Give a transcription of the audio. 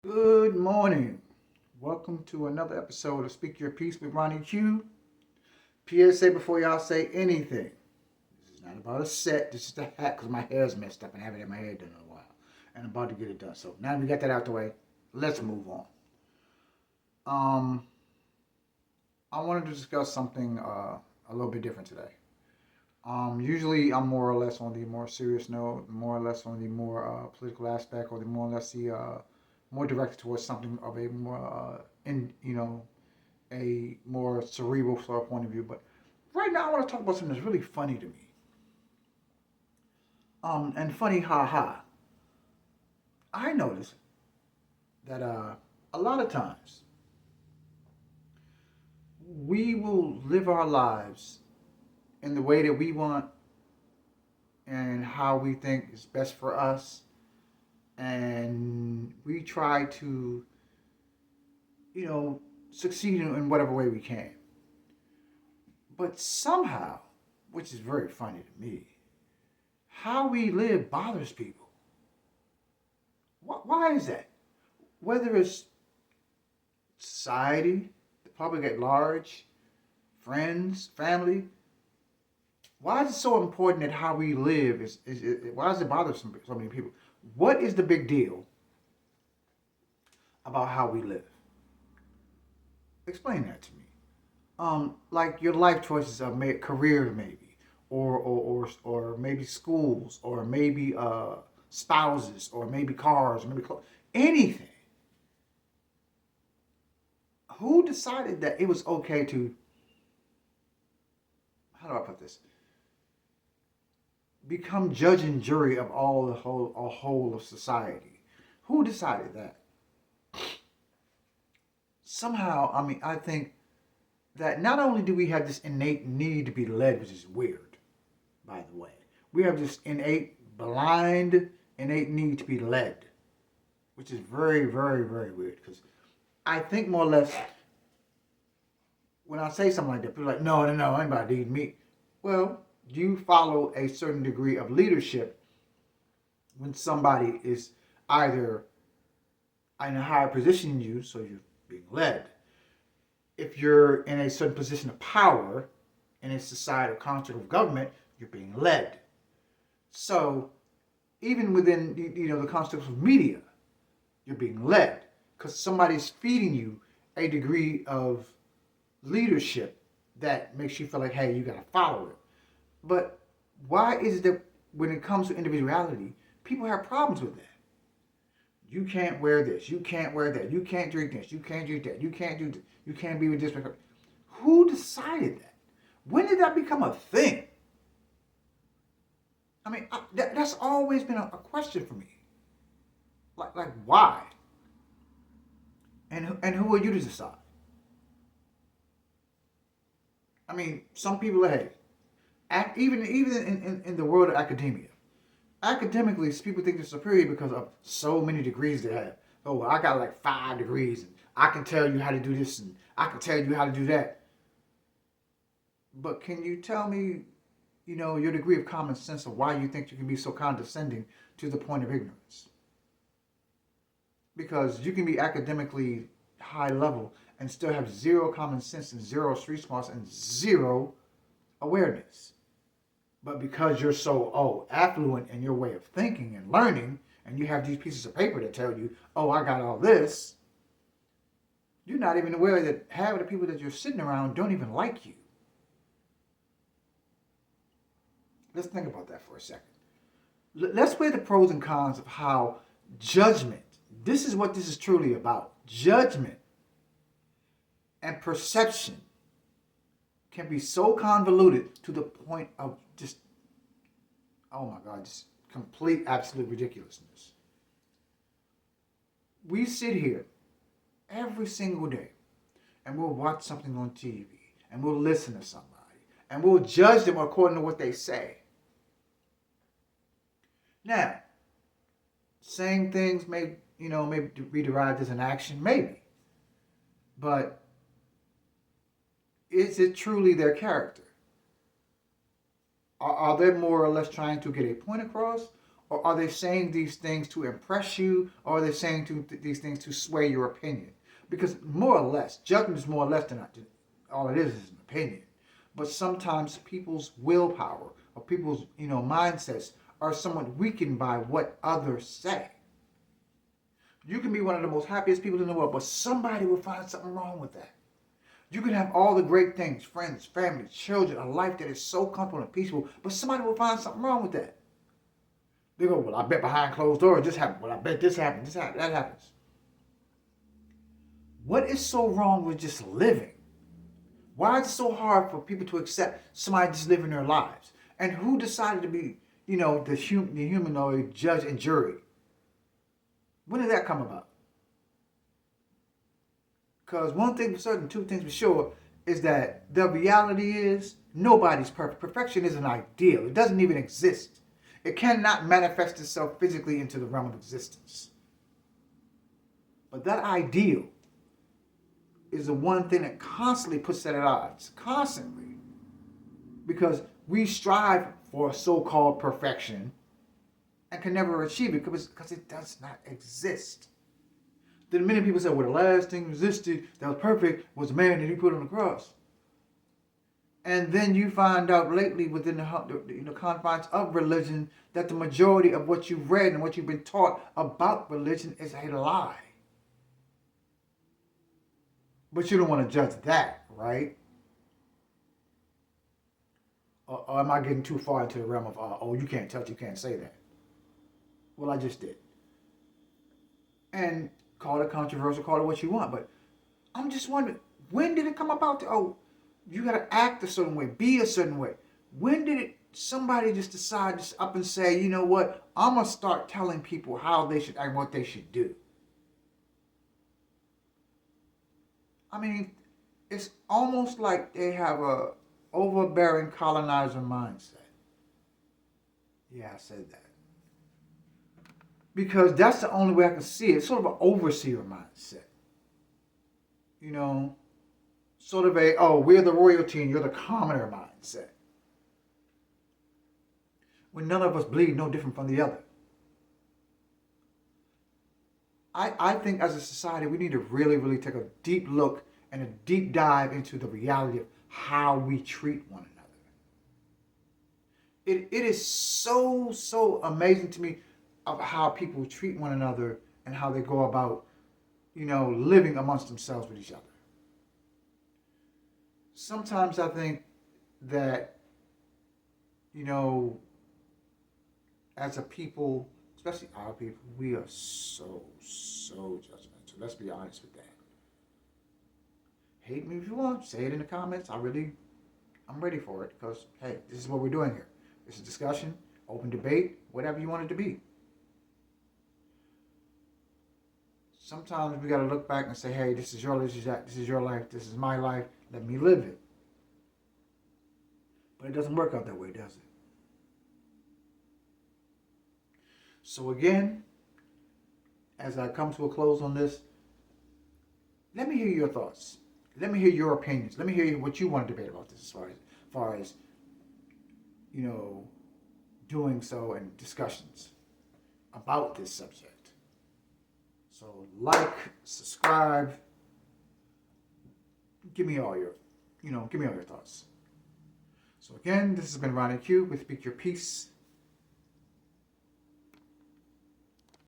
Good morning. Welcome to another episode of Speak Your Piece with Ronnie Q. PSA before y'all say anything. This is not about a set. This is the hat because my hair is messed up and I haven't had my hair done in a while. And I'm about to get it done. So now we got that out the way. Let's move on. Um, I wanted to discuss something a little bit different today. Usually I'm more or less on the more serious note, more or less on the more political aspect, or the more or less the more directed towards something of a more a more cerebral sort of point of view. But right now I want to talk about something that's really funny to me. And funny, ha ha. I notice that a lot of times we will live our lives in the way that we want and how we think is best for us, and we try to, you know, succeed in whatever way we can. But somehow, which is very funny to me, how we live bothers people. Why is that? Whether it's society, the public at large, friends, family, why is it so important that how we live why does it bother so many people? What is the big deal about how we live? Explain that to me. Like your life choices are made, career maybe, or maybe schools, or maybe spouses, or maybe cars, or maybe clothes, anything. Who decided that it was okay to, how do I put this, become judge and jury of all the whole of society? Who decided that? Somehow, I mean, I think that not only do we have this innate need to be led, which is weird, by the way, we have this innate need to be led, which is very, very, very weird. Because I think more or less, when I say something like that, people are like, no, no, no, anybody need me. Well, you follow a certain degree of leadership when somebody is either in a higher position than you, so you're being led. If you're in a certain position of power in a societal construct of government, you're being led. So even within the construct of media, you're being led because somebody's feeding you a degree of leadership that makes you feel like, hey, you got to follow it. But why is it that when it comes to individuality, people have problems with that? You can't wear this. You can't wear that. You can't drink this. You can't drink that. You can't do this. You can't be with this. Who decided that? When did that become a thing? I mean, that's always been a question for me. Like why? And who are you to decide? I mean, some people are, hey, even in the world of academia, academically, people think they're superior because of so many degrees they have. Oh, well, I got like 5 degrees, and I can tell you how to do this, and I can tell you how to do that. But can you tell me, your degree of common sense of why you think you can be so condescending to the point of ignorance? Because you can be academically high level and still have zero common sense and zero street smarts and zero awareness. But because you're so affluent in your way of thinking and learning, and you have these pieces of paper that tell you, oh, I got all this, you're not even aware that half of the people that you're sitting around don't even like you. Let's think about that for a second. Let's weigh the pros and cons of how judgment, this is what this is truly about. Judgment and perception can be so convoluted to the point of just, oh my God, just complete, absolute ridiculousness. We sit here every single day and we'll watch something on TV and we'll listen to somebody and we'll judge them according to what they say. Now, saying things may be derived as an action, maybe. But is it truly their character? Are they more or less trying to get a point across? Or are they saying these things to impress you? Or are they saying these things to sway your opinion? Because more or less, judgment is more or less than all it is an opinion. But sometimes people's willpower or people's mindsets are somewhat weakened by what others say. You can be one of the most happiest people in the world, but somebody will find something wrong with that. You can have all the great things, friends, family, children, a life that is so comfortable and peaceful, but somebody will find something wrong with that. They go, well, I bet behind closed doors this happened. Well, I bet this happened, that happens. What is so wrong with just living? Why is it so hard for people to accept somebody just living their lives? And who decided to be, the humanoid judge and jury? When did that come about? Because one thing for certain, two things for sure, is that the reality is nobody's perfect. Perfection is an ideal. It doesn't even exist. It cannot manifest itself physically into the realm of existence. But that ideal is the one thing that constantly puts that at odds. Constantly. Because we strive for so-called perfection and can never achieve it because it does not exist. Then many people say, well, the last thing existed that was perfect was the man that he put on the cross. And then you find out lately within the confines of religion that the majority of what you've read and what you've been taught about religion is a lie. But you don't want to judge that, right? Or am I getting too far into the realm of, oh, you can't touch, you can't say that? Well, I just did. And call it controversial, call it what you want. But I'm just wondering, when did it come about? You got to act a certain way, be a certain way. When did somebody just decide to up and say, you know what, I'm going to start telling people how they should act and what they should do? I mean, it's almost like they have a overbearing colonizer mindset. Yeah, I said that. Because that's the only way I can see it. It's sort of an overseer mindset. Sort of we're the royalty and you're the commoner mindset. When none of us bleed no different from the other. I think as a society, we need to really, really take a deep look and a deep dive into the reality of how we treat one another. It is so, so amazing to me of how people treat one another and how they go about, living amongst themselves with each other. Sometimes I think that, as a people, especially our people, we are so, so judgmental. Let's be honest with that. Hate me if you want. Say it in the comments. I'm ready for it because, hey, this is what we're doing here. It's a discussion, open debate, whatever you want it to be. Sometimes we got to look back and say, hey, this is your life, this is your life, this is my life, let me live it. But it doesn't work out that way, does it? So again, as I come to a close on this, let me hear your thoughts. Let me hear your opinions. Let me hear what you want to debate about this as far as doing so and discussions about this subject. So like, subscribe, give me all your thoughts. So again, this has been Ronnie Q with Speak Your Peace.